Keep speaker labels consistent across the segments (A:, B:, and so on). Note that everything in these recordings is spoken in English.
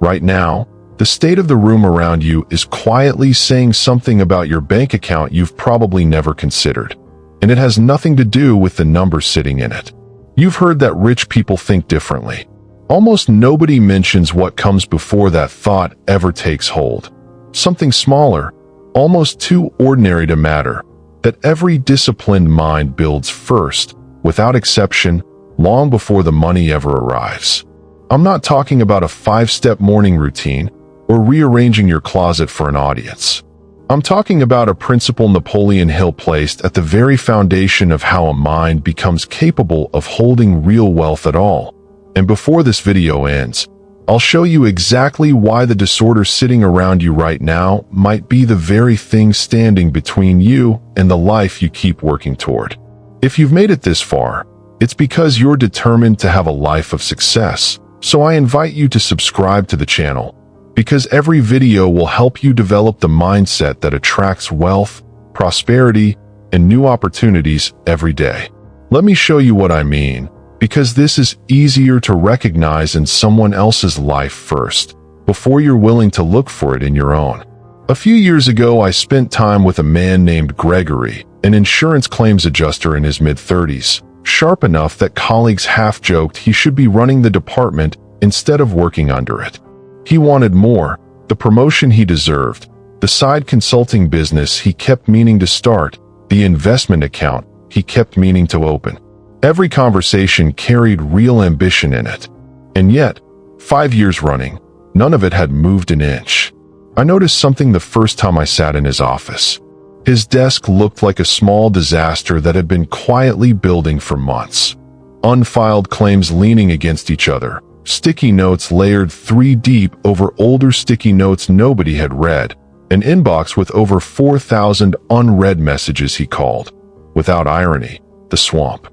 A: Right now, the state of the room around you is quietly saying something about your bank account you've probably never considered. And it has nothing to do with the number sitting in it. You've heard that rich people think differently. Almost nobody mentions what comes before that thought ever takes hold. Something smaller, almost too ordinary to matter, that every disciplined mind builds first, without exception, long before the money ever arrives. I'm not talking about a 5-step morning routine or rearranging your closet for an audience. I'm talking about a principle Napoleon Hill placed at the very foundation of how a mind becomes capable of holding real wealth at all. And before this video ends, I'll show you exactly why the disorder sitting around you right now might be the very thing standing between you and the life you keep working toward. If you've made it this far, it's because you're determined to have a life of success. So I invite you to subscribe to the channel, because every video will help you develop the mindset that attracts wealth, prosperity, and new opportunities every day. Let me show you what I mean, because this is easier to recognize in someone else's life first, before you're willing to look for it in your own. A few years ago, I spent time with a man named Gregory, an insurance claims adjuster in his mid-30s, sharp enough that colleagues half-joked he should be running the department instead of working under it. He wanted more, the promotion he deserved, the side consulting business he kept meaning to start, the investment account he kept meaning to open. Every conversation carried real ambition in it. And yet, 5 years running, none of it had moved an inch. I noticed something the first time I sat in his office. His desk looked like a small disaster that had been quietly building for months. Unfiled claims leaning against each other, sticky notes layered 3 deep over older sticky notes nobody had read, an inbox with over 4,000 unread messages he called, without irony, the swamp.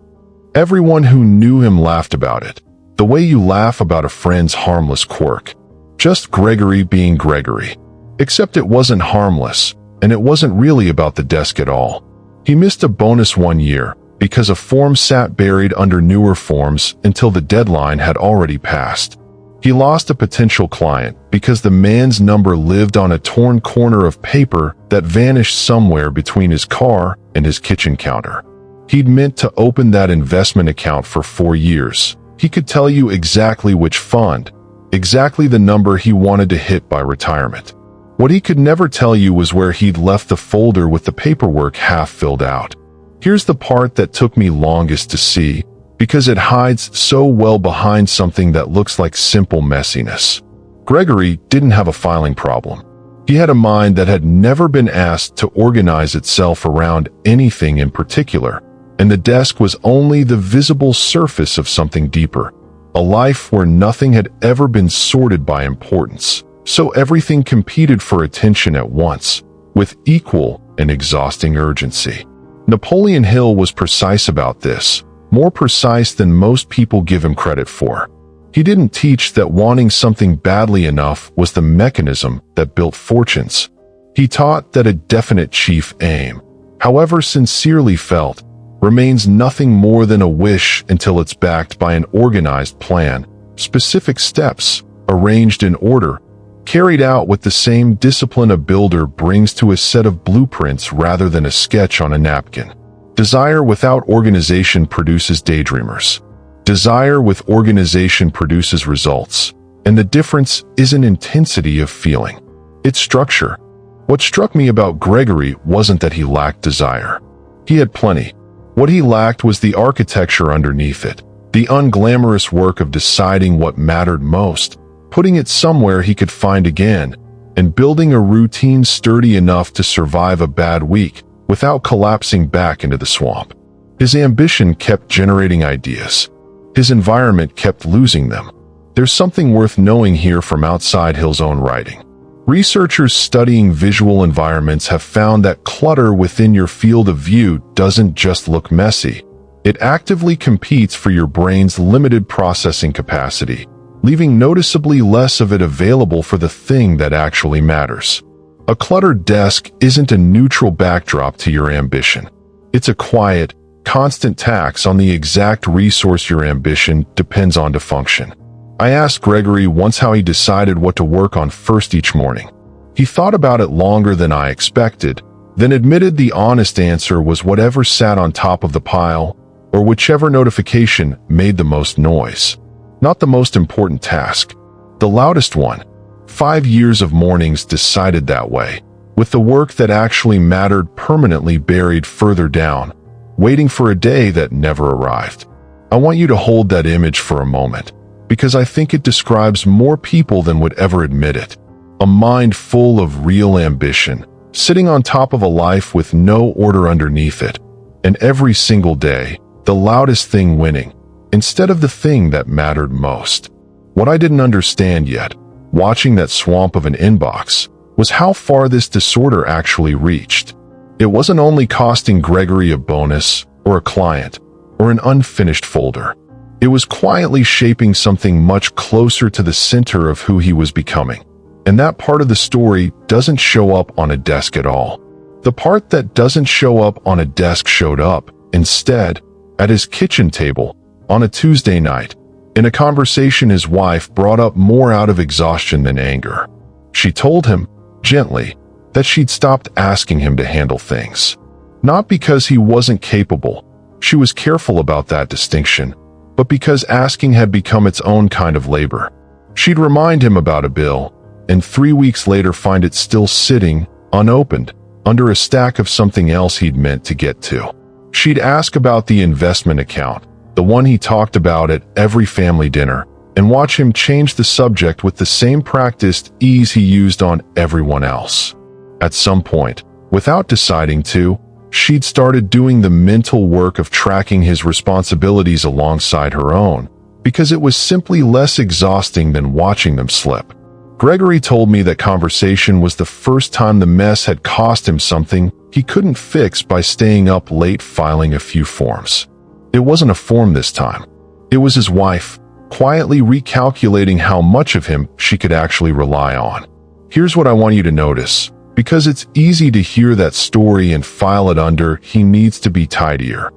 A: Everyone who knew him laughed about it, the way you laugh about a friend's harmless quirk. Just Gregory being Gregory. Except it wasn't harmless. And it wasn't really about the desk at all. He missed a bonus 1 year because a form sat buried under newer forms until the deadline had already passed. He lost a potential client because the man's number lived on a torn corner of paper that vanished somewhere between his car and his kitchen counter. He'd meant to open that investment account for 4 years. He could tell you exactly which fund, exactly the number he wanted to hit by retirement. What he could never tell you was where he'd left the folder with the paperwork half filled out. Here's the part that took me longest to see, because it hides so well behind something that looks like simple messiness. Gregory didn't have a filing problem. He had a mind that had never been asked to organize itself around anything in particular, and the desk was only the visible surface of something deeper, a life where nothing had ever been sorted by importance. So everything competed for attention at once, with equal and exhausting urgency. Napoleon Hill was precise about this, more precise than most people give him credit for. He didn't teach that wanting something badly enough was the mechanism that built fortunes. He taught that a definite chief aim, however sincerely felt, remains nothing more than a wish until it's backed by an organized plan, specific steps, arranged in order, carried out with the same discipline a builder brings to a set of blueprints rather than a sketch on a napkin. Desire without organization produces daydreamers. Desire with organization produces results. And the difference isn't intensity of feeling. It's structure. What struck me about Gregory wasn't that he lacked desire. He had plenty. What he lacked was the architecture underneath it, the unglamorous work of deciding what mattered most, putting it somewhere he could find again, and building a routine sturdy enough to survive a bad week without collapsing back into the swamp. His ambition kept generating ideas. His environment kept losing them. There's something worth knowing here from outside Hill's own writing. Researchers studying visual environments have found that clutter within your field of view doesn't just look messy. It actively competes for your brain's limited processing capacity, leaving noticeably less of it available for the thing that actually matters. A cluttered desk isn't a neutral backdrop to your ambition. It's a quiet, constant tax on the exact resource your ambition depends on to function. I asked Gregory once how he decided what to work on first each morning. He thought about it longer than I expected, then admitted the honest answer was whatever sat on top of the pile, or whichever notification made the most noise. Not the most important task, the loudest one. 5 years of mornings decided that way, with the work that actually mattered permanently buried further down, waiting for a day that never arrived. I want you to hold that image for a moment, because I think it describes more people than would ever admit it. A mind full of real ambition, sitting on top of a life with no order underneath it, and every single day, the loudest thing winning, instead of the thing that mattered most. What I didn't understand yet, watching that swamp of an inbox, was how far this disorder actually reached. It wasn't only costing Gregory a bonus, or a client, or an unfinished folder. It was quietly shaping something much closer to the center of who he was becoming. And that part of the story doesn't show up on a desk at all. The part that doesn't show up on a desk showed up, instead, at his kitchen table, on a Tuesday night, in a conversation his wife brought up more out of exhaustion than anger. She told him, gently, that she'd stopped asking him to handle things. Not because he wasn't capable, she was careful about that distinction, but because asking had become its own kind of labor. She'd remind him about a bill, and 3 weeks later find it still sitting, unopened, under a stack of something else he'd meant to get to. She'd ask about the investment account, the one he talked about at every family dinner, and watch him change the subject with the same practiced ease he used on everyone else. At some point, without deciding to, she'd started doing the mental work of tracking his responsibilities alongside her own, because it was simply less exhausting than watching them slip. Gregory told me that conversation was the first time the mess had cost him something he couldn't fix by staying up late filing a few forms. It wasn't a form this time. It was his wife, quietly recalculating how much of him she could actually rely on. Here's what I want you to notice, because it's easy to hear that story and file it under "he needs to be tidier,"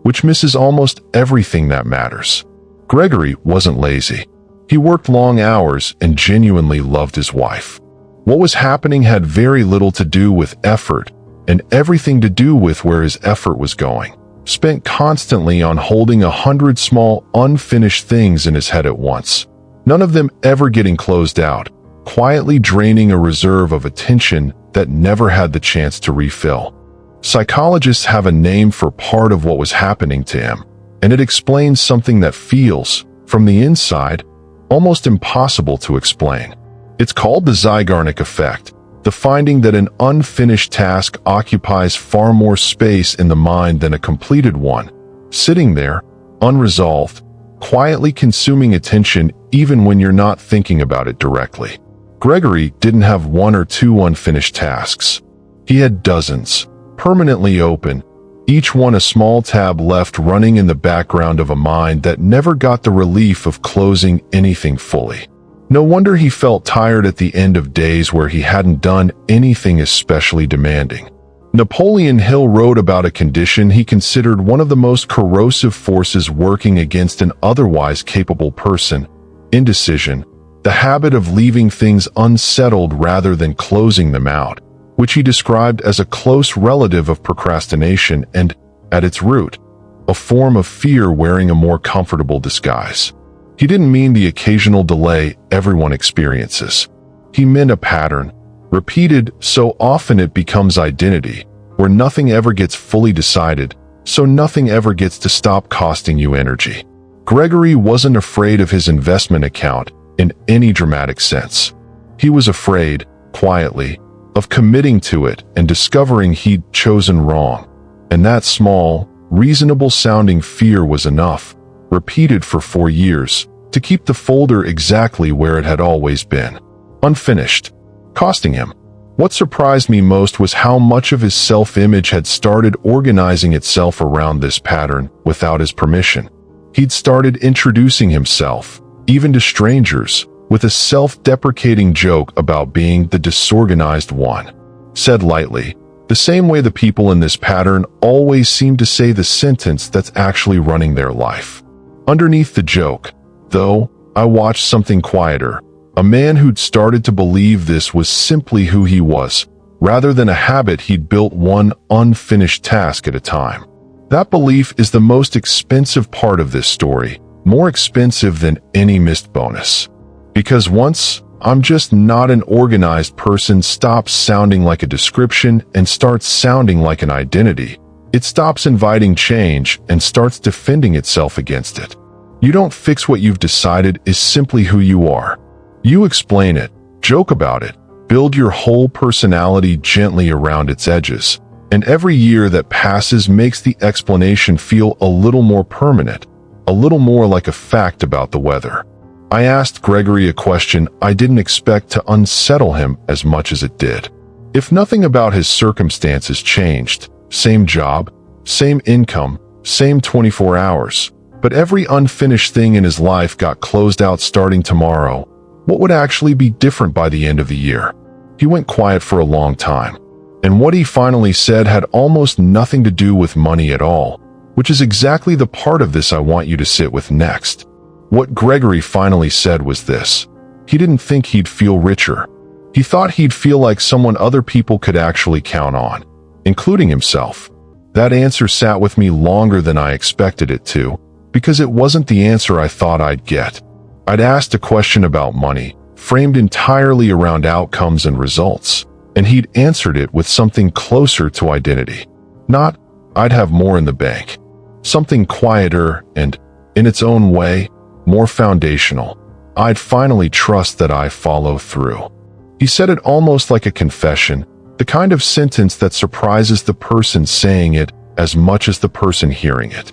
A: which misses almost everything that matters. Gregory wasn't lazy. He worked long hours and genuinely loved his wife. What was happening had very little to do with effort and everything to do with where his effort was going. Spent constantly on holding 100 small, unfinished things in his head at once, none of them ever getting closed out, quietly draining a reserve of attention that never had the chance to refill. Psychologists have a name for part of what was happening to him, and it explains something that feels, from the inside, almost impossible to explain. It's called the Zeigarnik effect, the finding that an unfinished task occupies far more space in the mind than a completed one, sitting there, unresolved, quietly consuming attention even when you're not thinking about it directly. Gregory didn't have 1 or 2 unfinished tasks. He had dozens, permanently open, each one a small tab left running in the background of a mind that never got the relief of closing anything fully. No wonder he felt tired at the end of days where he hadn't done anything especially demanding. Napoleon Hill wrote about a condition he considered one of the most corrosive forces working against an otherwise capable person: indecision, the habit of leaving things unsettled rather than closing them out, which he described as a close relative of procrastination and, at its root, a form of fear wearing a more comfortable disguise. He didn't mean the occasional delay everyone experiences. He meant a pattern, repeated so often it becomes identity, where nothing ever gets fully decided, so nothing ever gets to stop costing you energy. Gregory wasn't afraid of his investment account in any dramatic sense. He was afraid, quietly, of committing to it and discovering he'd chosen wrong. And that small, reasonable-sounding fear was enough, repeated for 4 years, to keep the folder exactly where it had always been, unfinished, costing him. What surprised me most was how much of his self-image had started organizing itself around this pattern without his permission. He'd started introducing himself, even to strangers, with a self-deprecating joke about being the disorganized one. Said lightly, the same way the people in this pattern always seem to say the sentence that's actually running their life. Underneath the joke, though, I watched something quieter. A man who'd started to believe this was simply who he was, rather than a habit he'd built one unfinished task at a time. That belief is the most expensive part of this story, more expensive than any missed bonus. Because once "I'm just not an organized person" stops sounding like a description and starts sounding like an identity, it stops inviting change and starts defending itself against it. You don't fix what you've decided is simply who you are. You explain it, joke about it, build your whole personality gently around its edges, and every year that passes makes the explanation feel a little more permanent, a little more like a fact about the weather. I asked Gregory a question I didn't expect to unsettle him as much as it did. If nothing about his circumstances changed, same job, same income, same 24 hours, but every unfinished thing in his life got closed out starting tomorrow, what would actually be different by the end of the year? He went quiet for a long time, and what he finally said had almost nothing to do with money at all, which is exactly the part of this I want you to sit with next. What Gregory finally said was this: he didn't think he'd feel richer. He thought he'd feel like someone other people could actually count on, including himself. That answer sat with me longer than I expected it to, because it wasn't the answer I thought I'd get. I'd asked a question about money, framed entirely around outcomes and results, and he'd answered it with something closer to identity. Not, "I'd have more in the bank." Something quieter and, in its own way, more foundational. "I'd finally trust that I follow through." He said it almost like a confession, the kind of sentence that surprises the person saying it as much as the person hearing it.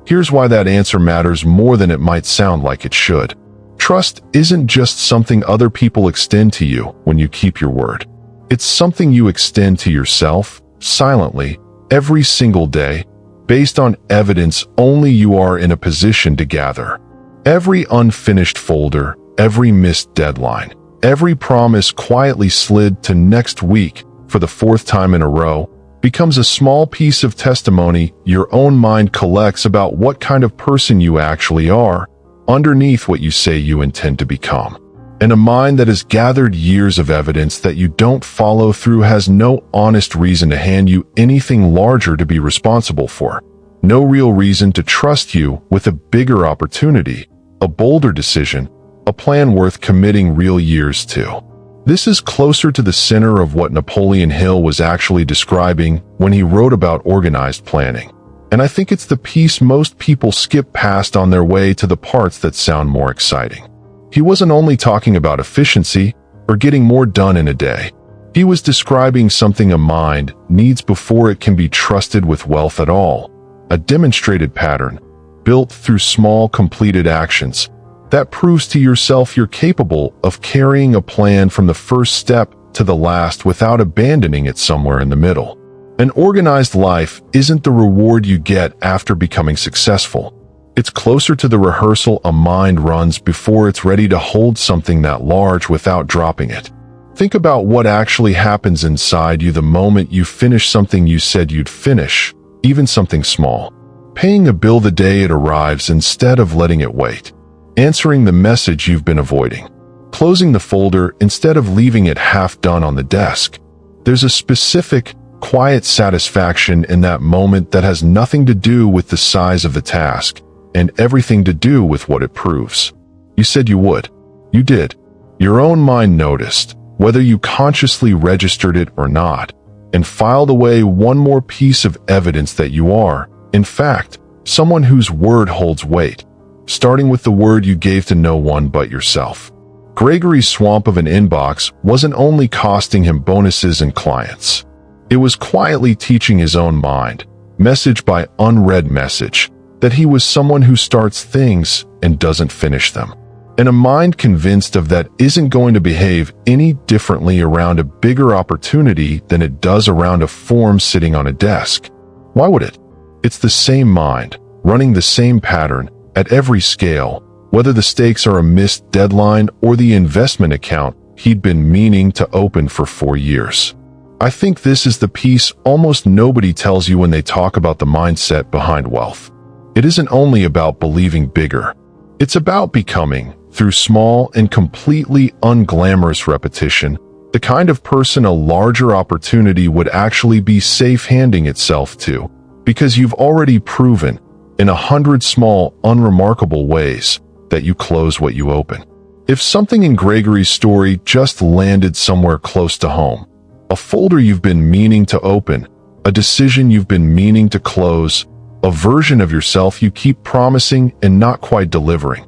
A: Here's why that answer matters more than it might sound like it should. Trust isn't just something other people extend to you when you keep your word. It's something you extend to yourself, silently, every single day, based on evidence only you are in a position to gather. Every unfinished folder, every missed deadline, every promise quietly slid to next week for the fourth time in a row becomes a small piece of testimony your own mind collects about what kind of person you actually are, underneath what you say you intend to become. And a mind that has gathered years of evidence that you don't follow through has no honest reason to hand you anything larger to be responsible for. No real reason to trust you with a bigger opportunity, a bolder decision, a plan worth committing real years to. This is closer to the center of what Napoleon Hill was actually describing when he wrote about organized planning. And I think it's the piece most people skip past on their way to the parts that sound more exciting. He wasn't only talking about efficiency or getting more done in a day. He was describing something a mind needs before it can be trusted with wealth at all, a demonstrated pattern, built through small completed actions, that proves to yourself you're capable of carrying a plan from the first step to the last without abandoning it somewhere in the middle. An organized life isn't the reward you get after becoming successful. It's closer to the rehearsal a mind runs before it's ready to hold something that large without dropping it. Think about what actually happens inside you the moment you finish something you said you'd finish, even something small. Paying a bill the day it arrives instead of letting it wait. Answering the message you've been avoiding. Closing the folder instead of leaving it half done on the desk. There's a specific, quiet satisfaction in that moment that has nothing to do with the size of the task, and everything to do with what it proves. You said you would. You did. Your own mind noticed, whether you consciously registered it or not, and filed away one more piece of evidence that you are, in fact, someone whose word holds weight, starting with the word you gave to no one but yourself. Gregory's swamp of an inbox wasn't only costing him bonuses and clients. It was quietly teaching his own mind, message by unread message, that he was someone who starts things and doesn't finish them. And a mind convinced of that isn't going to behave any differently around a bigger opportunity than it does around a form sitting on a desk. Why would it? It's the same mind, running the same pattern, at every scale, whether the stakes are a missed deadline or the investment account he'd been meaning to open for 4 years. I think this is the piece almost nobody tells you when they talk about the mindset behind wealth. It isn't only about believing bigger. It's about becoming, through small and completely unglamorous repetition, the kind of person a larger opportunity would actually be safe handing itself to, because you've already proven, in 100 small, unremarkable ways, that you close what you open. If something in Gregory's story just landed somewhere close to home, a folder you've been meaning to open, a decision you've been meaning to close, a version of yourself you keep promising and not quite delivering,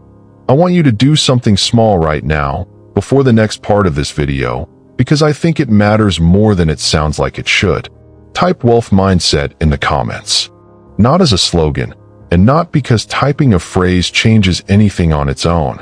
A: I want you to do something small right now, before the next part of this video, because I think it matters more than it sounds like it should. Type wealth mindset in the comments. Not as a slogan, and not because typing a phrase changes anything on its own.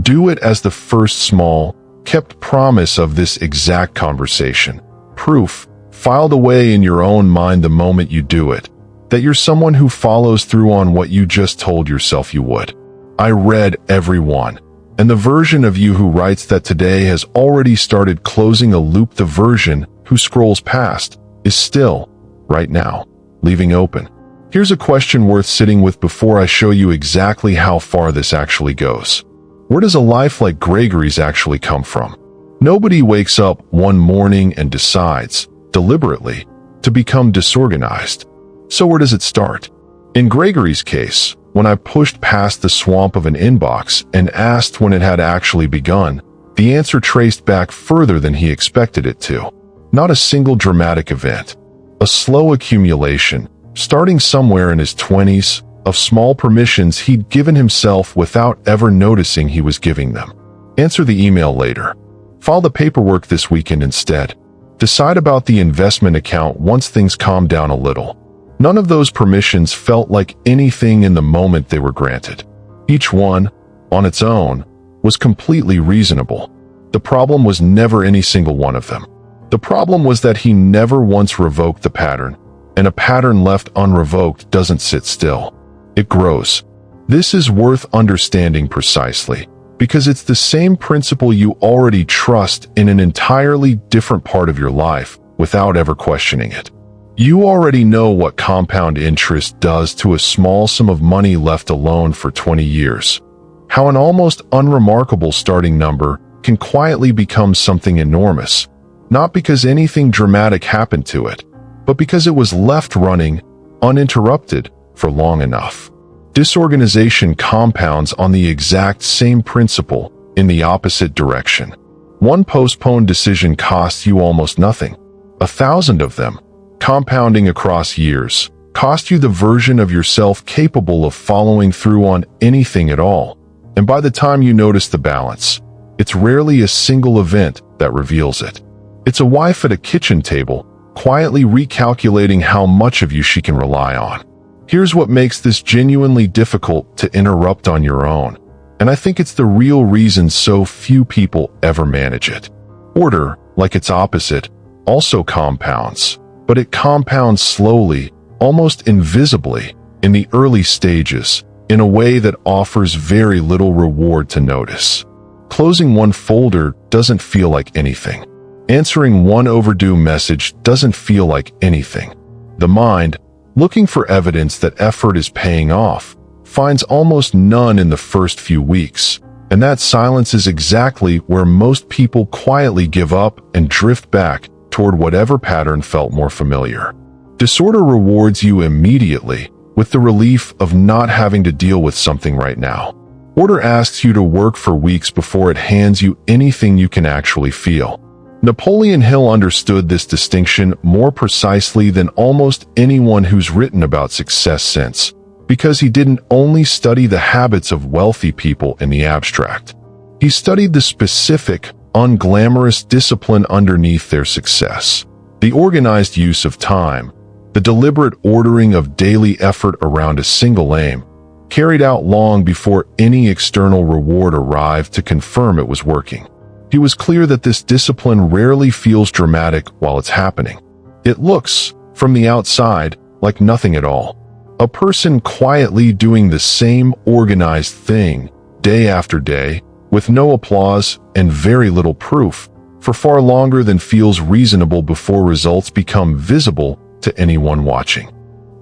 A: Do it as the first small, kept promise of this exact conversation. Proof, filed away in your own mind the moment you do it, that you're someone who follows through on what you just told yourself you would. I read every one, and the version of you who writes that today has already started closing a loop. The version who scrolls past is still, right now, leaving open. Here's a question worth sitting with before I show you exactly how far this actually goes. Where does a life like Gregory's actually come from? Nobody wakes up one morning and decides, deliberately, to become disorganized. So where does it start? In Gregory's case, when I pushed past the swamp of an inbox and asked when it had actually begun, the answer traced back further than he expected it to. Not a single dramatic event. A slow accumulation, starting somewhere in his 20s, of small permissions he'd given himself without ever noticing he was giving them. Answer the email later. File the paperwork this weekend instead. Decide about the investment account once things calm down a little. None of those permissions felt like anything in the moment they were granted. Each one, on its own, was completely reasonable. The problem was never any single one of them. The problem was that he never once revoked the pattern, and a pattern left unrevoked doesn't sit still. It grows. This is worth understanding precisely, because it's the same principle you already trust in an entirely different part of your life without ever questioning it. You already know what compound interest does to a small sum of money left alone for 20 years. How an almost unremarkable starting number can quietly become something enormous, not because anything dramatic happened to it, but because it was left running, uninterrupted, for long enough. Disorganization compounds on the exact same principle in the opposite direction. One postponed decision costs you almost nothing. 1,000 of them, compounding across years, cost you the version of yourself capable of following through on anything at all. And by the time you notice the balance, it's rarely a single event that reveals it. It's a wife at a kitchen table, quietly recalculating how much of you she can rely on. Here's what makes this genuinely difficult to interrupt on your own, and I think it's the real reason so few people ever manage it. Order, like its opposite, also compounds, but it compounds slowly, almost invisibly, in the early stages, in a way that offers very little reward to notice. Closing one folder doesn't feel like anything. Answering one overdue message doesn't feel like anything. The mind, looking for evidence that effort is paying off, finds almost none in the first few weeks, and that silence is exactly where most people quietly give up and drift back toward whatever pattern felt more familiar. Disorder rewards you immediately with the relief of not having to deal with something right now. Order asks you to work for weeks before it hands you anything you can actually feel. Napoleon Hill understood this distinction more precisely than almost anyone who's written about success since, because he didn't only study the habits of wealthy people in the abstract. He studied the specific, unglamorous discipline underneath their success, the organized use of time, the deliberate ordering of daily effort around a single aim, carried out long before any external reward arrived to confirm it was working. He was clear that this discipline rarely feels dramatic while it's happening. It looks, from the outside, like nothing at all. A person quietly doing the same organized thing, day after day, with no applause and very little proof, for far longer than feels reasonable before results become visible to anyone watching.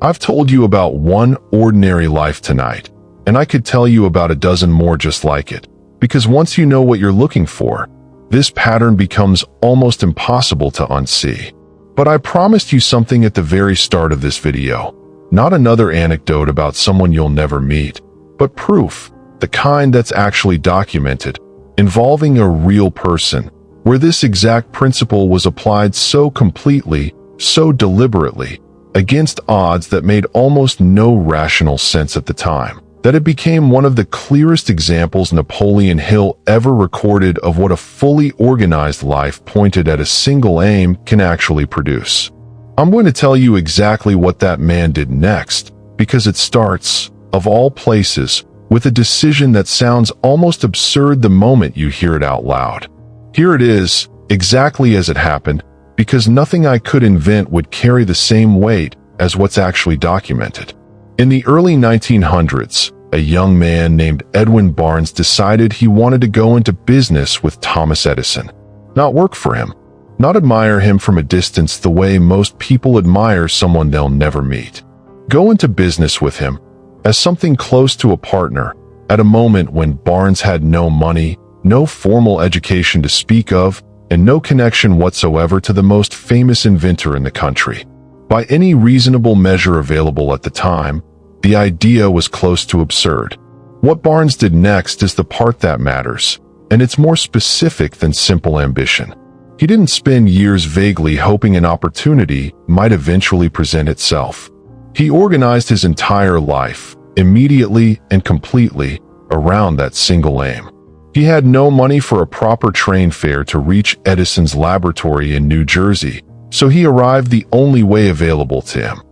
A: I've told you about one ordinary life tonight, and I could tell you about a dozen more just like it. because once you know what you're looking for, this pattern becomes almost impossible to unsee. But I promised you something at the very start of this video. Not another anecdote about someone you'll never meet, but proof, the kind that's actually documented, involving a real person, where this exact principle was applied so completely, so deliberately, against odds that made almost no rational sense at the time, that it became one of the clearest examples Napoleon Hill ever recorded of what a fully organized life pointed at a single aim can actually produce. I'm going to tell you exactly what that man did next, because it starts, of all places, with a decision that sounds almost absurd the moment you hear it out loud. Here it is, exactly as it happened, because nothing I could invent would carry the same weight as what's actually documented. In the early 1900s, a young man named Edwin Barnes decided he wanted to go into business with Thomas Edison. Not work for him, not admire him from a distance the way most people admire someone they'll never meet. Go into business with him as something close to a partner at a moment when Barnes had no money, no formal education to speak of, and no connection whatsoever to the most famous inventor in the country. By any reasonable measure available at the time, the idea was close to absurd. What Barnes did next is the part that matters, and it's more specific than simple ambition. He didn't spend years vaguely hoping an opportunity might eventually present itself. He organized his entire life, immediately and completely, around that single aim. He had no money for a proper train fare to reach Edison's laboratory in New Jersey, so he arrived the only way available to him,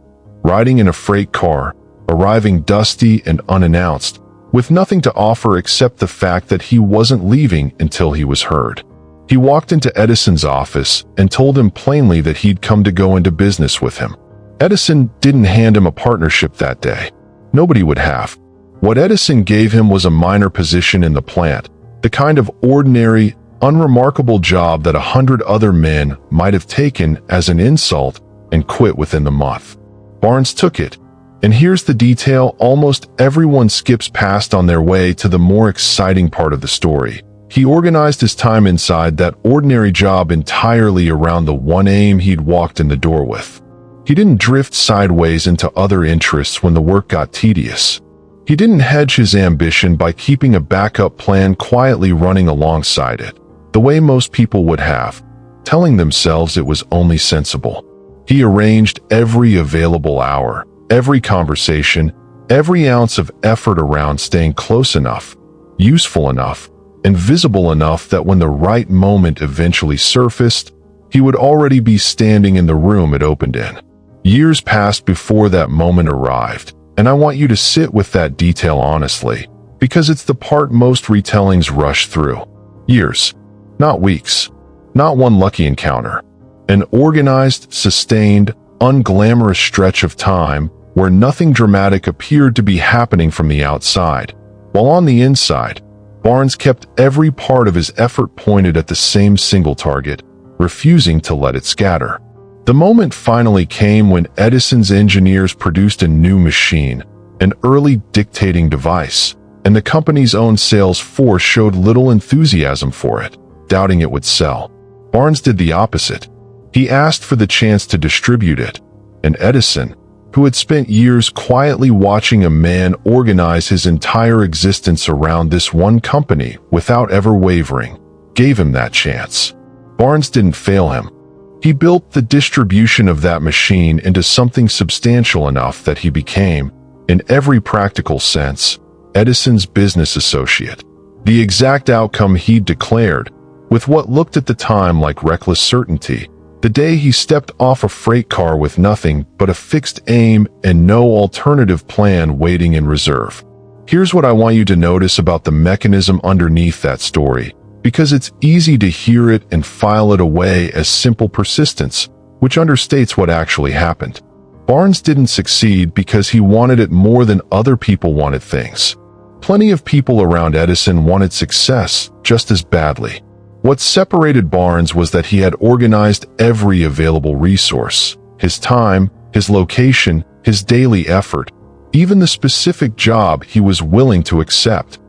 A: riding in a freight car, arriving dusty and unannounced, with nothing to offer except the fact that he wasn't leaving until he was heard. He walked into Edison's office and told him plainly that he'd come to go into business with him. Edison didn't hand him a partnership that day. Nobody would have. What Edison gave him was a minor position in the plant, the kind of ordinary, unremarkable job that 100 other men might have taken as an insult and quit within the month. Barnes took it, and here's the detail almost everyone skips past on their way to the more exciting part of the story. He organized his time inside that ordinary job entirely around the one aim he'd walked in the door with. He didn't drift sideways into other interests when the work got tedious. He didn't hedge his ambition by keeping a backup plan quietly running alongside it, the way most people would have, telling themselves it was only sensible. He arranged every available hour, every conversation, every ounce of effort around staying close enough, useful enough, and visible enough that when the right moment eventually surfaced, he would already be standing in the room it opened in. Years passed before that moment arrived, and I want you to sit with that detail honestly, because it's the part most retellings rush through. Years, not weeks, not one lucky encounter. An organized, sustained, unglamorous stretch of time where nothing dramatic appeared to be happening from the outside, while on the inside, Barnes kept every part of his effort pointed at the same single target, refusing to let it scatter. The moment finally came when Edison's engineers produced a new machine, an early dictating device, and the company's own sales force showed little enthusiasm for it, doubting it would sell. Barnes did the opposite. He asked for the chance to distribute it, and Edison, who had spent years quietly watching a man organize his entire existence around this one company without ever wavering, gave him that chance. Barnes didn't fail him. He built the distribution of that machine into something substantial enough that he became, in every practical sense, Edison's business associate. The exact outcome he'd declared, with what looked at the time like reckless certainty, the day he stepped off a freight car with nothing but a fixed aim and no alternative plan waiting in reserve. Here's what I want you to notice about the mechanism underneath that story, because it's easy to hear it and file it away as simple persistence, which understates what actually happened. Barnes didn't succeed because he wanted it more than other people wanted things. Plenty of people around Edison wanted success just as badly. What separated Barnes was that he had organized every available resource, his time, his location, his daily effort, even the specific job he was willing to accept,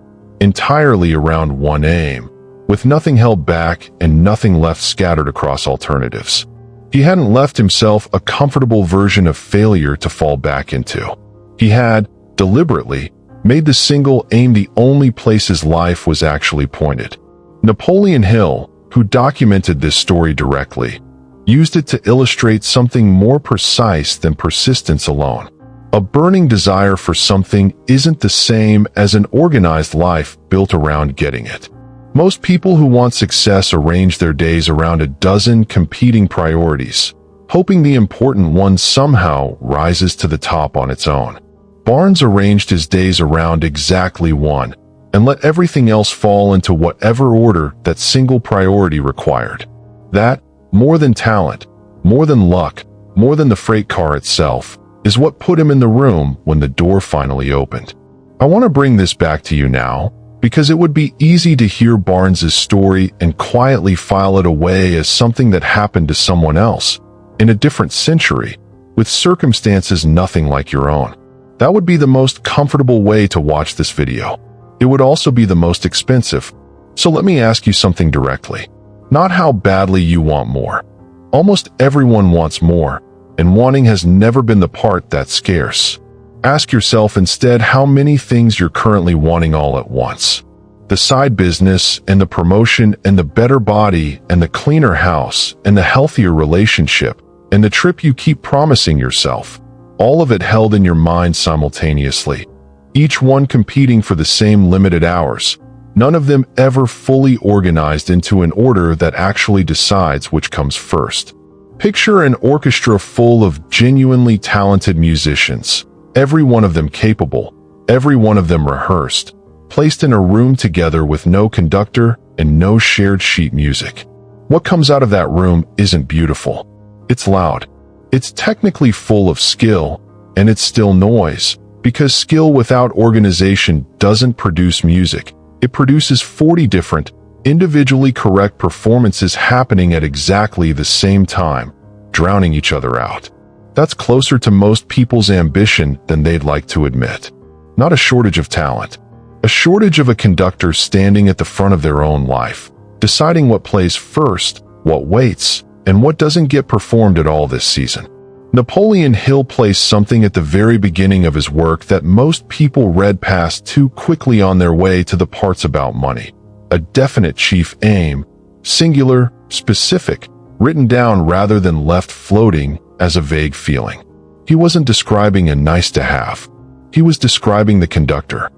A: entirely around one aim, with nothing held back and nothing left scattered across alternatives. He hadn't left himself a comfortable version of failure to fall back into. He had, deliberately, made the single aim the only place his life was actually pointed. Napoleon Hill, who documented this story directly, used it to illustrate something more precise than persistence alone. A burning desire for something isn't the same as an organized life built around getting it. Most people who want success arrange their days around a dozen competing priorities, hoping the important one somehow rises to the top on its own. Barnes arranged his days around exactly one, and let everything else fall into whatever order that single priority required. That, more than talent, more than luck, more than the freight car itself, is what put him in the room when the door finally opened. I want to bring this back to you now, because it would be easy to hear Barnes's story and quietly file it away as something that happened to someone else, in a different century, with circumstances nothing like your own. That would be the most comfortable way to watch this video. It would also be the most expensive. So let me ask you something directly. Not how badly you want more. Almost everyone wants more, and wanting has never been the part that's scarce. Ask yourself instead how many things you're currently wanting all at once. The side business and the promotion and the better body and the cleaner house and the healthier relationship and the trip you keep promising yourself. All of it held in your mind simultaneously. Each one competing for the same limited hours. None of them ever fully organized into an order that actually decides which comes first. Picture an orchestra full of genuinely talented musicians, every one of them capable, every one of them rehearsed, placed in a room together with no conductor and no shared sheet music. What comes out of that room isn't beautiful. It's loud. It's technically full of skill, and it's still noise, because skill without organization doesn't produce music. It produces 40 different, individually correct performances happening at exactly the same time, drowning each other out. That's closer to most people's ambition than they'd like to admit. Not a shortage of talent. A shortage of a conductor standing at the front of their own life, deciding what plays first, what waits, and what doesn't get performed at all this season. Napoleon Hill placed something at the very beginning of his work that most people read past too quickly on their way to the parts about money. A definite chief aim, singular, specific, written down rather than left floating as a vague feeling. He wasn't describing a nice-to-have. He was describing the conductor.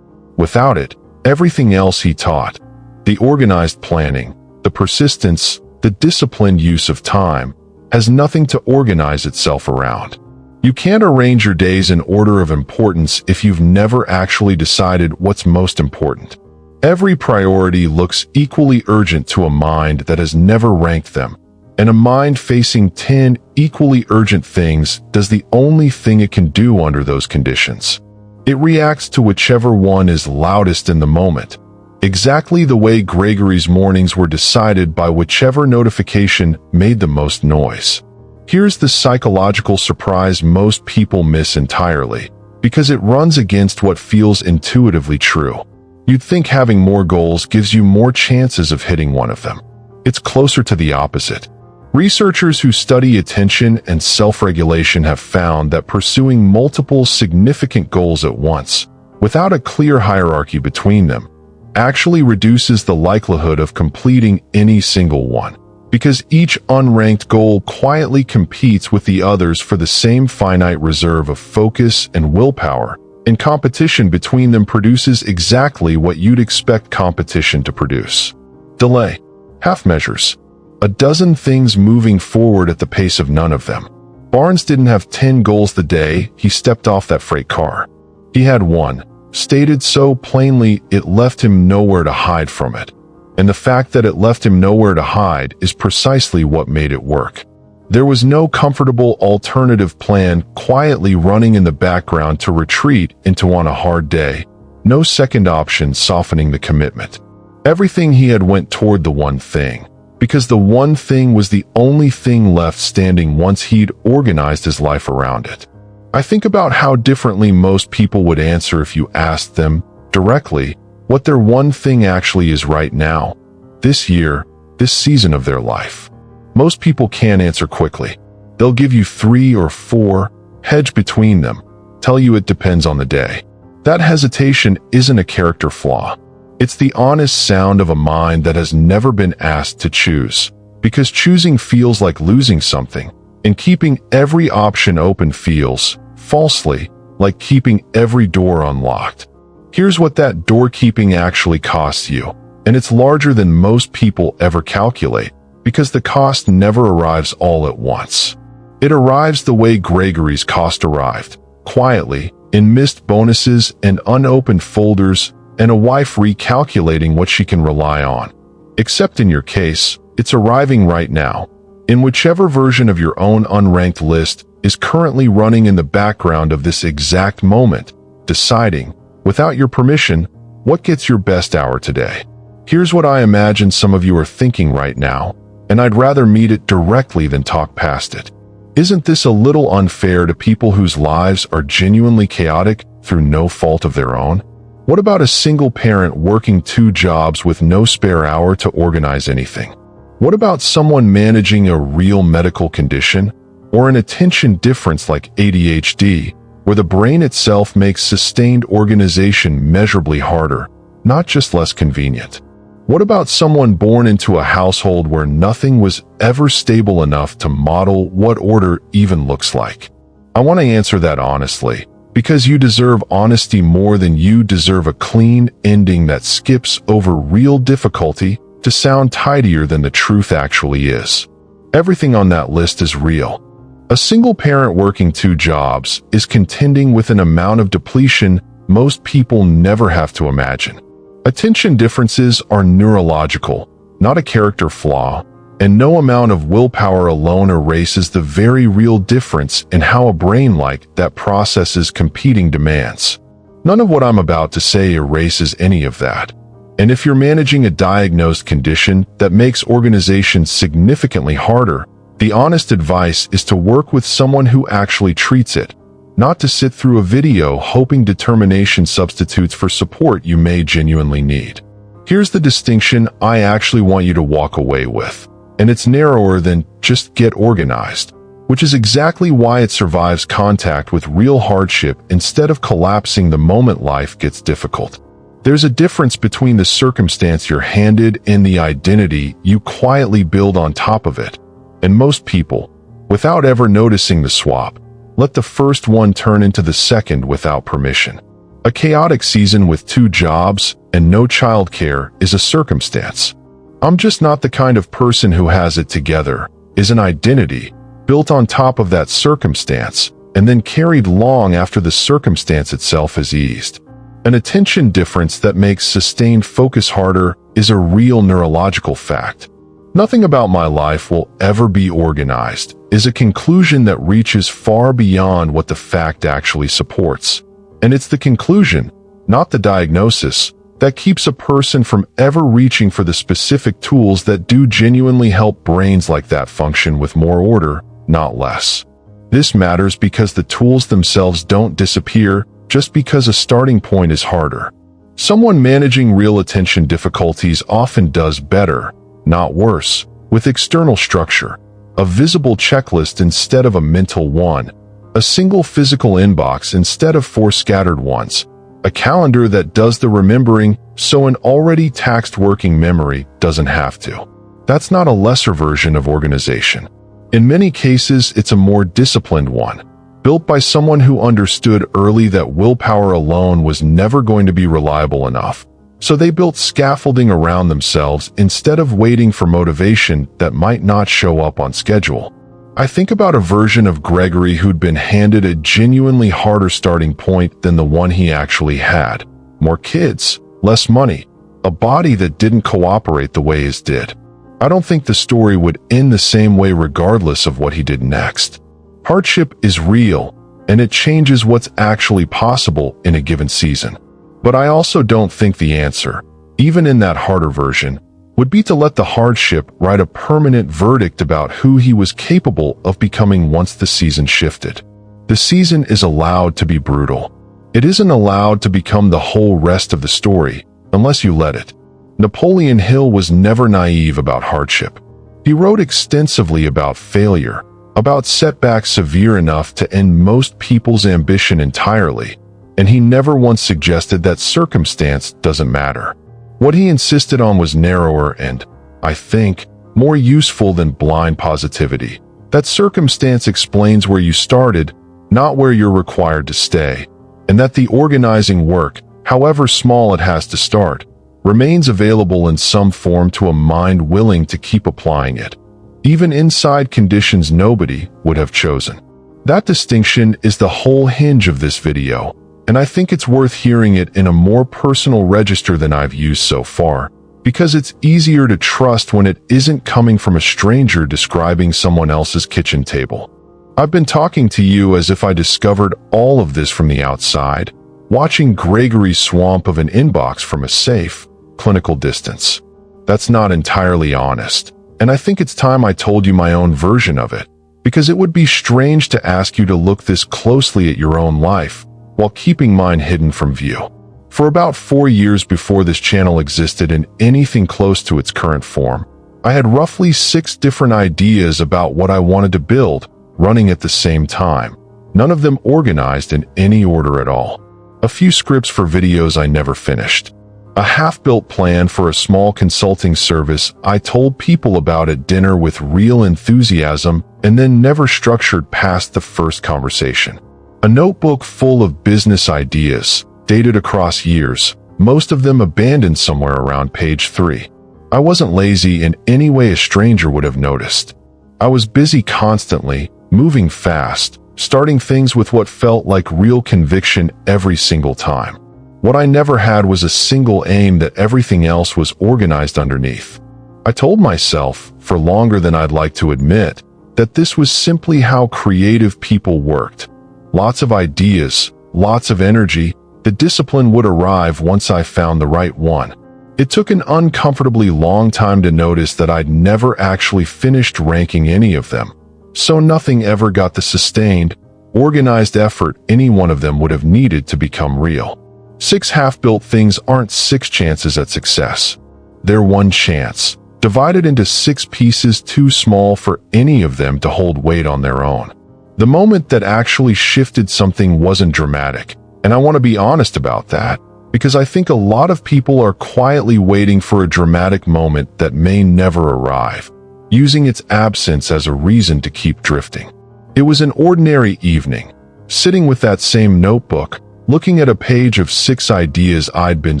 A: Without it, everything else he taught, the organized planning, the persistence, the disciplined use of time, has nothing to organize itself around. You can't arrange your days in order of importance if you've never actually decided what's most important. Every priority looks equally urgent to a mind that has never ranked them, and a mind facing 10 equally urgent things does the only thing it can do under those conditions. It reacts to whichever one is loudest in the moment, exactly the way Gregory's mornings were decided by whichever notification made the most noise. Here's the psychological surprise most people miss entirely, because it runs against what feels intuitively true. You'd think having more goals gives you more chances of hitting one of them. It's closer to the opposite. Researchers who study attention and self-regulation have found that pursuing multiple significant goals at once, without a clear hierarchy between them, actually reduces the likelihood of completing any single one, because each unranked goal quietly competes with the others for the same finite reserve of focus and willpower, and competition between them produces exactly what you'd expect competition to produce. Delay. Half measures. A dozen things moving forward at the pace of none of them. Barnes didn't have 10 goals the day he stepped off that freight car. He had one, stated so plainly it left him nowhere to hide from it. And the fact that it left him nowhere to hide is precisely what made it work. There was no comfortable alternative plan quietly running in the background to retreat into on a hard day, no second option softening the commitment. Everything he had went toward the one thing, because the one thing was the only thing left standing once he'd organized his life around it. I think about how differently most people would answer if you asked them, directly, what their one thing actually is right now, this year, this season of their life. Most people can't answer quickly. They'll give you 3 or 4, hedge between them, tell you it depends on the day. That hesitation isn't a character flaw. It's the honest sound of a mind that has never been asked to choose, because choosing feels like losing something, and keeping every option open feels, falsely, like keeping every door unlocked. Here's what that doorkeeping actually costs you, and it's larger than most people ever calculate, because the cost never arrives all at once. It arrives the way Gregory's cost arrived, quietly, in missed bonuses and unopened folders, and a wife recalculating what she can rely on. Except in your case, it's arriving right now, in whichever version of your own unranked list is currently running in the background of this exact moment, deciding, without your permission, what gets your best hour today. Here's what I imagine some of you are thinking right now, and I'd rather meet it directly than talk past it. Isn't this a little unfair to people whose lives are genuinely chaotic through no fault of their own? What about a single parent working 2 jobs with no spare hour to organize anything? What about someone managing a real medical condition, or an attention difference like ADHD, where the brain itself makes sustained organization measurably harder, not just less convenient? What about someone born into a household where nothing was ever stable enough to model what order even looks like? I want to answer that honestly, because you deserve honesty more than you deserve a clean ending that skips over real difficulty to sound tidier than the truth actually is. Everything on that list is real. A single parent working 2 jobs is contending with an amount of depletion most people never have to imagine. Attention differences are neurological, not a character flaw, and no amount of willpower alone erases the very real difference in how a brain like that processes competing demands. None of what I'm about to say erases any of that. And if you're managing a diagnosed condition that makes organization significantly harder, the honest advice is to work with someone who actually treats it, not to sit through a video hoping determination substitutes for support you may genuinely need. Here's the distinction I actually want you to walk away with, and it's narrower than just get organized, which is exactly why it survives contact with real hardship instead of collapsing the moment life gets difficult. There's a difference between the circumstance you're handed and the identity you quietly build on top of it. And most people, without ever noticing the swap, let the first one turn into the second without permission. A chaotic season with 2 jobs and no childcare is a circumstance. I'm just not the kind of person who has it together, is an identity built on top of that circumstance and then carried long after the circumstance itself has eased. An attention difference that makes sustained focus harder is a real neurological fact. Nothing about my life will ever be organized is a conclusion that reaches far beyond what the fact actually supports. And it's the conclusion, not the diagnosis, that keeps a person from ever reaching for the specific tools that do genuinely help brains like that function with more order, not less. This matters because the tools themselves don't disappear just because a starting point is harder. Someone managing real attention difficulties often does better, not worse, with external structure, a visible checklist instead of a mental one, a single physical inbox instead of 4 scattered ones, a calendar that does the remembering so an already taxed working memory doesn't have to. That's not a lesser version of organization. In many cases, it's a more disciplined one, built by someone who understood early that willpower alone was never going to be reliable enough. So they built scaffolding around themselves instead of waiting for motivation that might not show up on schedule. I think about a version of Gregory who'd been handed a genuinely harder starting point than the one he actually had. More kids, less money, a body that didn't cooperate the way his did. I don't think the story would end the same way regardless of what he did next. Hardship is real, and it changes what's actually possible in a given season. But I also don't think the answer, even in that harder version, would be to let the hardship write a permanent verdict about who he was capable of becoming once the season shifted. The season is allowed to be brutal. It isn't allowed to become the whole rest of the story, unless you let it. Napoleon Hill was never naive about hardship. He wrote extensively about failure, about setbacks severe enough to end most people's ambition entirely, and he never once suggested that circumstance doesn't matter. What he insisted on was narrower and, I think, more useful than blind positivity. That circumstance explains where you started, not where you're required to stay, and that the organizing work, however small it has to start, remains available in some form to a mind willing to keep applying it, even inside conditions nobody would have chosen. That distinction is the whole hinge of this video, and I think it's worth hearing it in a more personal register than I've used so far, because it's easier to trust when it isn't coming from a stranger describing someone else's kitchen table. I've been talking to you as if I discovered all of this from the outside, watching Gregory's swamp of an inbox from a safe, clinical distance. That's not entirely honest, and I think it's time I told you my own version of it, because it would be strange to ask you to look this closely at your own life, while keeping mine hidden from view. For about 4 years before this channel existed in anything close to its current form, I had roughly 6 different ideas about what I wanted to build, running at the same time, none of them organized in any order at all. A few scripts for videos I never finished. A half-built plan for a small consulting service I told people about at dinner with real enthusiasm and then never structured past the first conversation. A notebook full of business ideas, dated across years, most of them abandoned somewhere around page 3. I wasn't lazy in any way a stranger would have noticed. I was busy constantly, moving fast, starting things with what felt like real conviction every single time. What I never had was a single aim that everything else was organized underneath. I told myself, for longer than I'd like to admit, that this was simply how creative people worked. Lots of ideas, lots of energy. The discipline would arrive once I found the right one. It took an uncomfortably long time to notice that I'd never actually finished ranking any of them, so nothing ever got the sustained, organized effort any one of them would have needed to become real. 6 half-built things aren't 6 chances at success. They're 1 chance, divided into 6 pieces too small for any of them to hold weight on their own. The moment that actually shifted something wasn't dramatic, and I want to be honest about that, because I think a lot of people are quietly waiting for a dramatic moment that may never arrive, using its absence as a reason to keep drifting. It was an ordinary evening, sitting with that same notebook, looking at a page of 6 ideas I'd been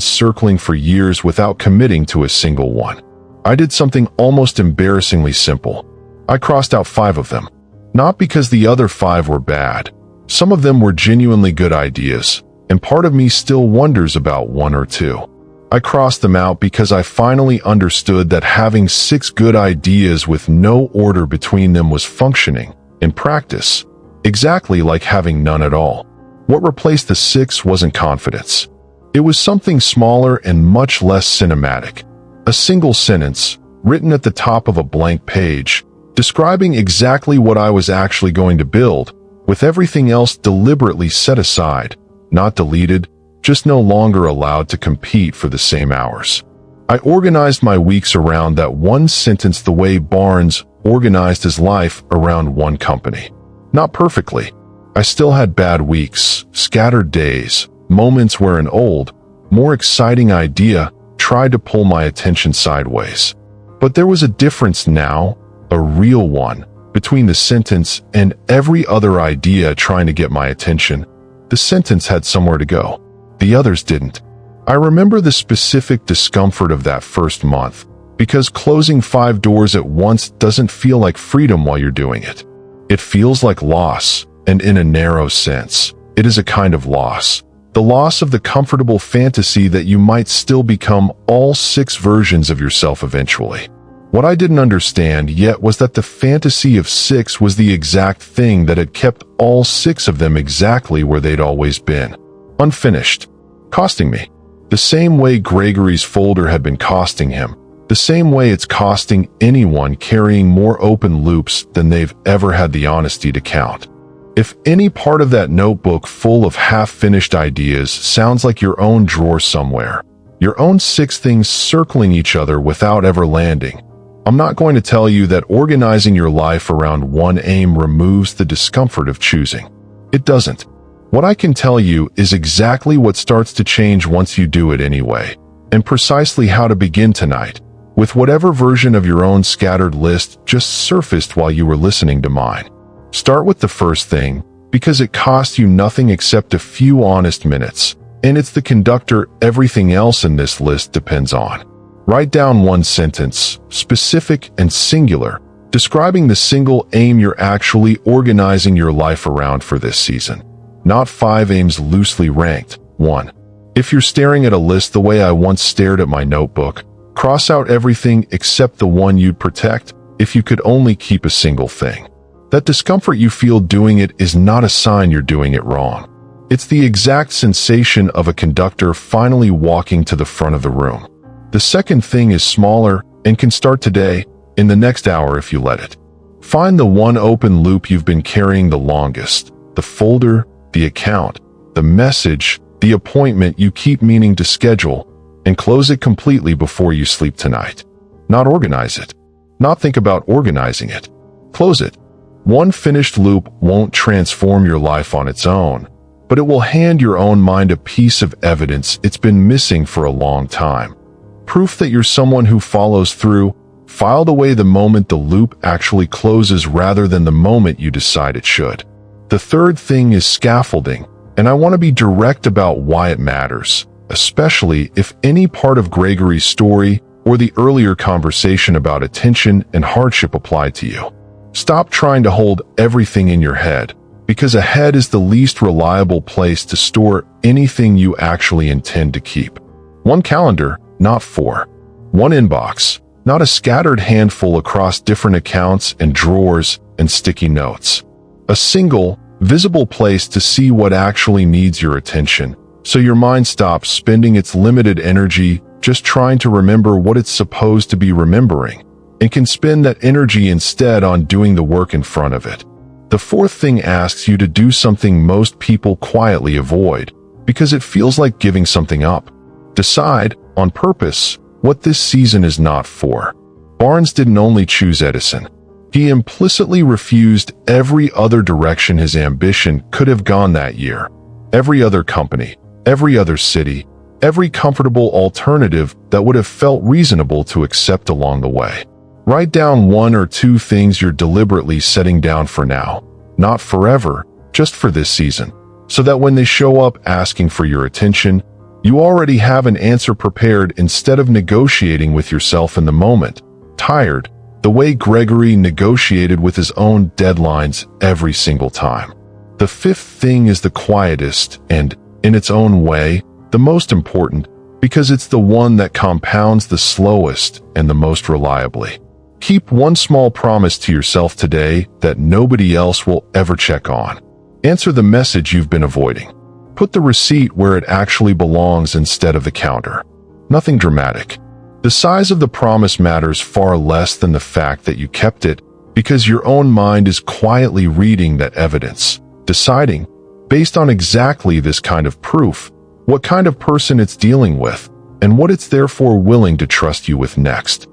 A: circling for years without committing to a single one. I did something almost embarrassingly simple. I crossed out 5 of them. Not because the other 5 were bad. Some of them were genuinely good ideas, and part of me still wonders about 1 or 2. I crossed them out because I finally understood that having 6 good ideas with no order between them was functioning, in practice, exactly like having none at all. What replaced the 6 wasn't confidence. It was something smaller and much less cinematic. A single sentence, written at the top of a blank page, describing exactly what I was actually going to build, with everything else deliberately set aside, not deleted, just no longer allowed to compete for the same hours. I organized my weeks around that one sentence the way Barnes organized his life around one company. Not perfectly. I still had bad weeks, scattered days, moments where an old, more exciting idea tried to pull my attention sideways. But there was a difference now, a real one, between the sentence and every other idea trying to get my attention. The sentence had somewhere to go. The others didn't. I remember the specific discomfort of that first month, because closing 5 doors at once doesn't feel like freedom while you're doing it. It feels like loss, and in a narrow sense, it is a kind of loss. The loss of the comfortable fantasy that you might still become all 6 versions of yourself eventually. What I didn't understand yet was that the fantasy of 6 was the exact thing that had kept all 6 of them exactly where they'd always been. Unfinished. Costing me. The same way Gregory's folder had been costing him. The same way it's costing anyone carrying more open loops than they've ever had the honesty to count. If any part of that notebook full of half-finished ideas sounds like your own drawer somewhere, Your own 6 things circling each other without ever landing. I'm not going to tell you that organizing your life around one aim removes the discomfort of choosing. It doesn't. What I can tell you is exactly what starts to change once you do it anyway, and precisely how to begin tonight, with whatever version of your own scattered list just surfaced while you were listening to mine. Start with the first thing, because it costs you nothing except a few honest minutes, and it's the conductor everything else in this list depends on. Write down one sentence, specific and singular, describing the single aim you're actually organizing your life around for this season. Not 5 aims loosely ranked. 1. If you're staring at a list the way I once stared at my notebook, cross out everything except the one you'd protect if you could only keep a single thing. That discomfort you feel doing it is not a sign you're doing it wrong. It's the exact sensation of a conductor finally walking to the front of the room. The second thing is smaller and can start today, in the next hour if you let it. Find the one open loop you've been carrying the longest, the folder, the account, the message, the appointment you keep meaning to schedule, and close it completely before you sleep tonight. Not organize it. Not think about organizing it. Close it. One finished loop won't transform your life on its own, but it will hand your own mind a piece of evidence it's been missing for a long time. Proof that you're someone who follows through, filed away the moment the loop actually closes rather than the moment you decide it should. The third thing is scaffolding, and I want to be direct about why it matters, especially if any part of Gregory's story or the earlier conversation about attention and hardship apply to you. Stop trying to hold everything in your head, because a head is the least reliable place to store anything you actually intend to keep. One calendar, not 4. One inbox, not a scattered handful across different accounts and drawers and sticky notes. A single, visible place to see what actually needs your attention, so your mind stops spending its limited energy just trying to remember what it's supposed to be remembering, and can spend that energy instead on doing the work in front of it. The fourth thing asks you to do something most people quietly avoid, because it feels like giving something up. Decide, on purpose, what this season is not for. Barnes didn't only choose Edison. He implicitly refused every other direction his ambition could have gone that year. Every other company, every other city, every comfortable alternative that would have felt reasonable to accept along the way. Write down 1 or 2 things you're deliberately setting down for now, not forever, just for this season, so that when they show up asking for your attention, you already have an answer prepared instead of negotiating with yourself in the moment, tired, the way Gregory negotiated with his own deadlines every single time. The fifth thing is the quietest and, in its own way, the most important, because it's the one that compounds the slowest and the most reliably. Keep one small promise to yourself today that nobody else will ever check on. Answer the message you've been avoiding. Put the receipt where it actually belongs instead of the counter. Nothing dramatic. The size of the promise matters far less than the fact that you kept it, because your own mind is quietly reading that evidence, deciding, based on exactly this kind of proof, what kind of person it's dealing with, and what it's therefore willing to trust you with next.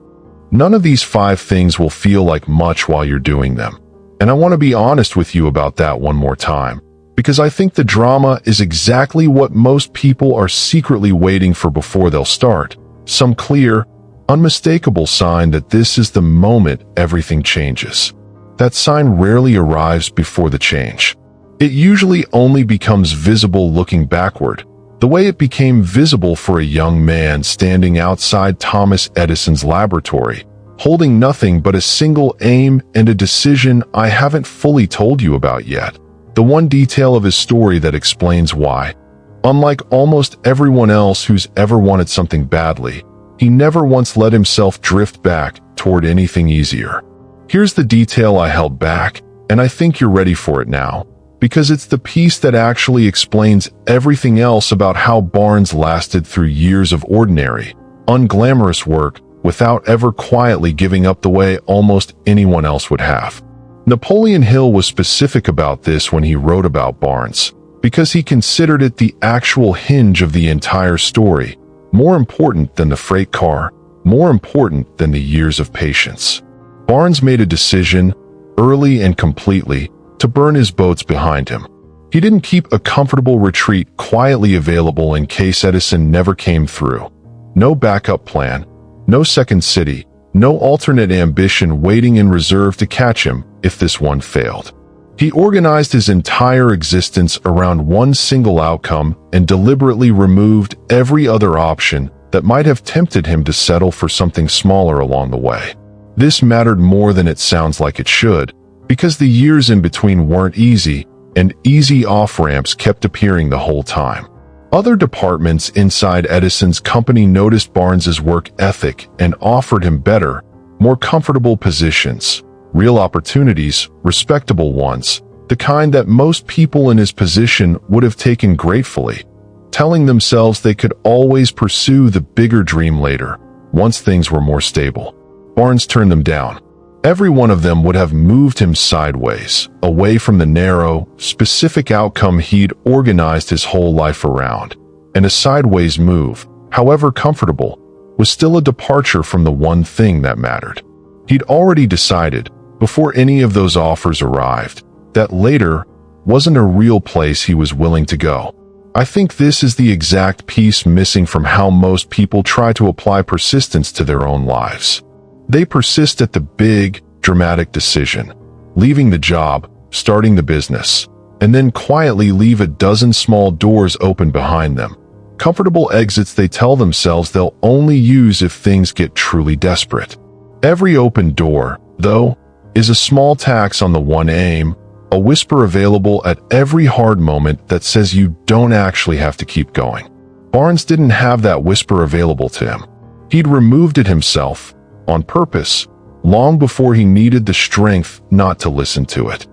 A: None of these 5 things will feel like much while you're doing them, and I want to be honest with you about that one more time, because I think the drama is exactly what most people are secretly waiting for before they'll start. Some clear, unmistakable sign that this is the moment everything changes. That sign rarely arrives before the change. It usually only becomes visible looking backward, the way it became visible for a young man standing outside Thomas Edison's laboratory, holding nothing but a single aim and a decision I haven't fully told you about yet. The one detail of his story that explains why, unlike almost everyone else who's ever wanted something badly, he never once let himself drift back toward anything easier. Here's the detail I held back, and I think you're ready for it now, because it's the piece that actually explains everything else about how Barnes lasted through years of ordinary, unglamorous work without ever quietly giving up the way almost anyone else would have. Napoleon Hill was specific about this when he wrote about Barnes, because he considered it the actual hinge of the entire story, more important than the freight car, more important than the years of patience. Barnes made a decision, early and completely, to burn his boats behind him. He didn't keep a comfortable retreat quietly available in case Edison never came through. No backup plan, no second city, no alternate ambition waiting in reserve to catch him if this one failed. He organized his entire existence around one single outcome and deliberately removed every other option that might have tempted him to settle for something smaller along the way. This mattered more than it sounds like it should, because the years in between weren't easy, and easy off-ramps kept appearing the whole time. Other departments inside Edison's company noticed Barnes's work ethic and offered him better, more comfortable positions, real opportunities, respectable ones, the kind that most people in his position would have taken gratefully, telling themselves they could always pursue the bigger dream later, once things were more stable. Barnes turned them down. Every one of them would have moved him sideways, away from the narrow, specific outcome he'd organized his whole life around. And a sideways move, however comfortable, was still a departure from the one thing that mattered. He'd already decided, before any of those offers arrived, that later wasn't a real place he was willing to go. I think this is the exact piece missing from how most people try to apply persistence to their own lives. They persist at the big, dramatic decision, leaving the job, starting the business, and then quietly leave a dozen small doors open behind them. Comfortable exits they tell themselves they'll only use if things get truly desperate. Every open door, though, is a small tax on the one aim, a whisper available at every hard moment that says you don't actually have to keep going. Barnes didn't have that whisper available to him. He'd removed it himself, on purpose, long before he needed the strength not to listen to it.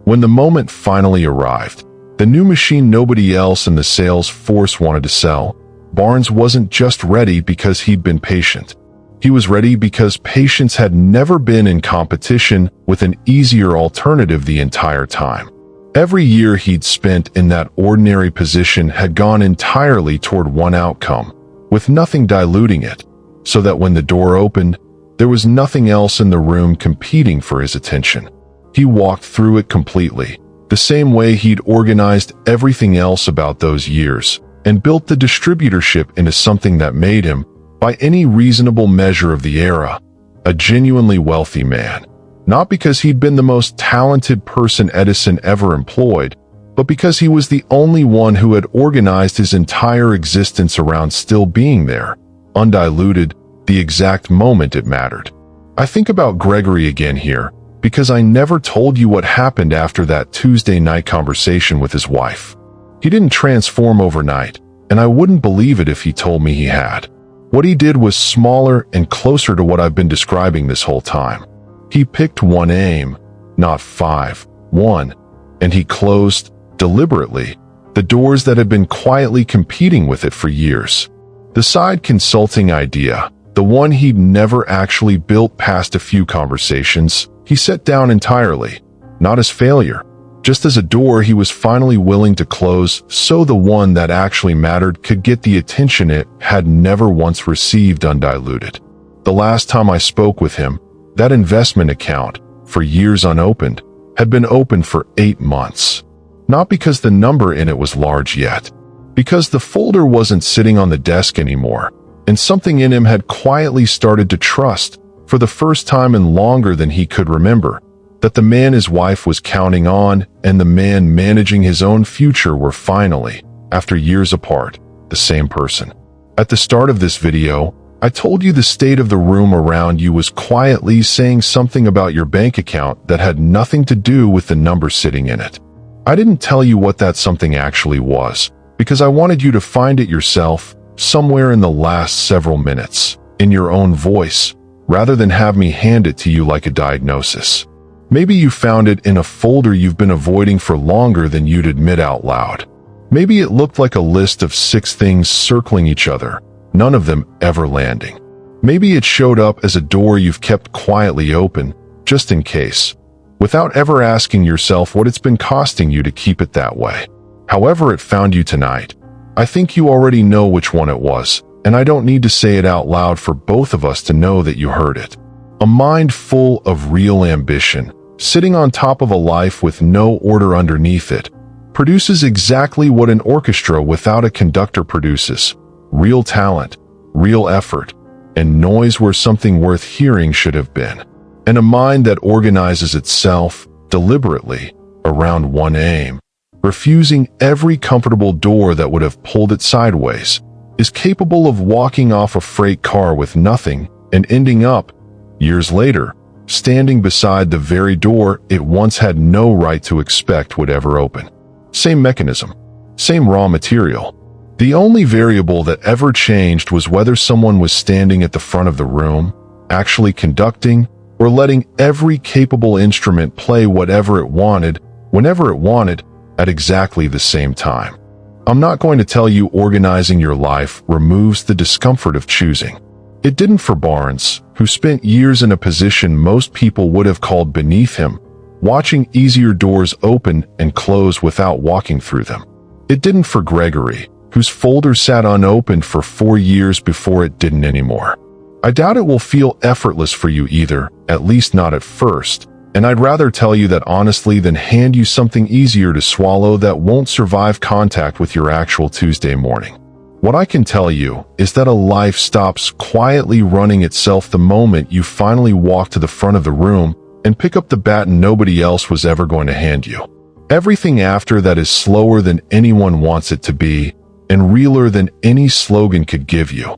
A: When the moment finally arrived, the new machine nobody else in the sales force wanted to sell, Barnes wasn't just ready because he'd been patient. He was ready because patience had never been in competition with an easier alternative the entire time. Every year he'd spent in that ordinary position had gone entirely toward one outcome, with nothing diluting it, so that when the door opened, there was nothing else in the room competing for his attention. He walked through it completely, the same way he'd organized everything else about those years, and built the distributorship into something that made him, by any reasonable measure of the era, a genuinely wealthy man. Not because he'd been the most talented person Edison ever employed, but because he was the only one who had organized his entire existence around still being there, undiluted, the exact moment it mattered. I think about Gregory again here, because I never told you what happened after that Tuesday night conversation with his wife. He didn't transform overnight, and I wouldn't believe it if he told me he had. What he did was smaller and closer to what I've been describing this whole time. He picked one aim, not five, one, and he closed, deliberately, the doors that had been quietly competing with it for years. The side consulting idea, the one he'd never actually built past a few conversations, he set down entirely, not as failure, just as a door he was finally willing to close so the one that actually mattered could get the attention it had never once received undiluted. The last time I spoke with him, that investment account, for years unopened, had been open for 8 months. Not because the number in it was large yet, because the folder wasn't sitting on the desk anymore, and something in him had quietly started to trust, for the first time in longer than he could remember, that the man his wife was counting on and the man managing his own future were finally, after years apart, the same person. At the start of this video, I told you the state of the room around you was quietly saying something about your bank account that had nothing to do with the number sitting in it. I didn't tell you what that something actually was, because I wanted you to find it yourself, somewhere in the last several minutes, in your own voice, rather than have me hand it to you like a diagnosis. Maybe you found it in a folder you've been avoiding for longer than you'd admit out loud. Maybe it looked like a list of 6 things circling each other, none of them ever landing. Maybe it showed up as a door you've kept quietly open, just in case, without ever asking yourself what it's been costing you to keep it that way. However it found you tonight, I think you already know which one it was, and I don't need to say it out loud for both of us to know that you heard it. A mind full of real ambition, sitting on top of a life with no order underneath it, produces exactly what an orchestra without a conductor produces: real talent, real effort, and noise where something worth hearing should have been. And a mind that organizes itself deliberately around one aim, refusing every comfortable door that would have pulled it sideways, is capable of walking off a freight car with nothing and ending up, years later, standing beside the very door it once had no right to expect would ever open. Same mechanism, same raw material. The only variable that ever changed was whether someone was standing at the front of the room, actually conducting, or letting every capable instrument play whatever it wanted, whenever it wanted, at exactly the same time. I'm not going to tell you organizing your life removes the discomfort of choosing. It didn't for Barnes, who spent years in a position most people would have called beneath him, watching easier doors open and close without walking through them. It didn't for Gregory, whose folder sat unopened for 4 years before it didn't anymore. I doubt it will feel effortless for you either, at least not at first, and I'd rather tell you that honestly than hand you something easier to swallow that won't survive contact with your actual Tuesday morning. What I can tell you is that a life stops quietly running itself the moment you finally walk to the front of the room and pick up the baton nobody else was ever going to hand you. Everything after that is slower than anyone wants it to be, and realer than any slogan could give you.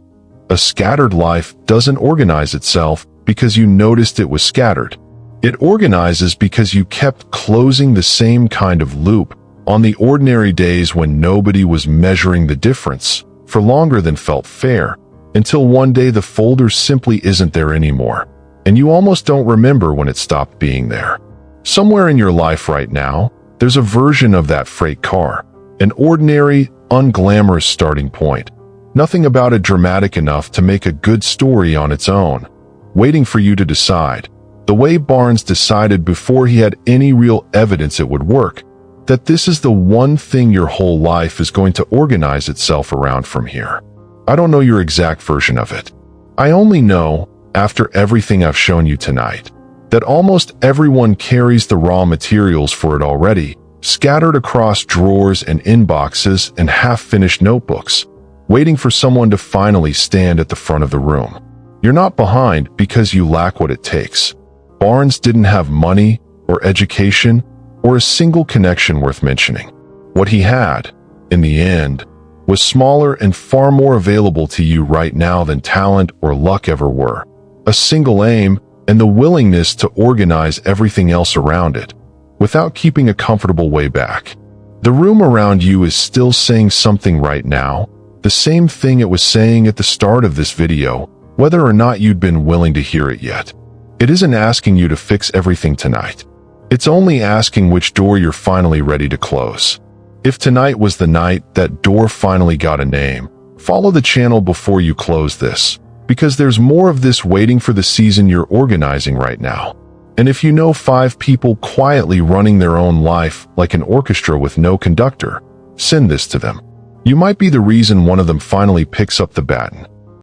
A: A scattered life doesn't organize itself because you noticed it was scattered. It organizes because you kept closing the same kind of loop on the ordinary days when nobody was measuring the difference for longer than felt fair, until one day the folder simply isn't there anymore, and you almost don't remember when it stopped being there. Somewhere in your life right now, there's a version of that freight car, an ordinary, unglamorous starting point. Nothing about it dramatic enough to make a good story on its own, waiting for you to decide, the way Barnes decided before he had any real evidence it would work, that this is the one thing your whole life is going to organize itself around from here. I don't know your exact version of it. I only know, after everything I've shown you tonight, that almost everyone carries the raw materials for it already, scattered across drawers and inboxes and half-finished notebooks, waiting for someone to finally stand at the front of the room. You're not behind because you lack what it takes. Barnes didn't have money or education or a single connection worth mentioning. What he had, in the end, was smaller and far more available to you right now than talent or luck ever were. A single aim and the willingness to organize everything else around it, without keeping a comfortable way back. The room around you is still saying something right now, the same thing it was saying at the start of this video, whether or not you'd been willing to hear it yet. It isn't asking you to fix everything tonight. It's only asking which door you're finally ready to close. If tonight was the night that door finally got a name, follow the channel before you close this, because there's more of this waiting for the season you're organizing right now. And if you know 5 people quietly running their own life like an orchestra with no conductor, send this to them. You might be the reason one of them finally picks up the baton.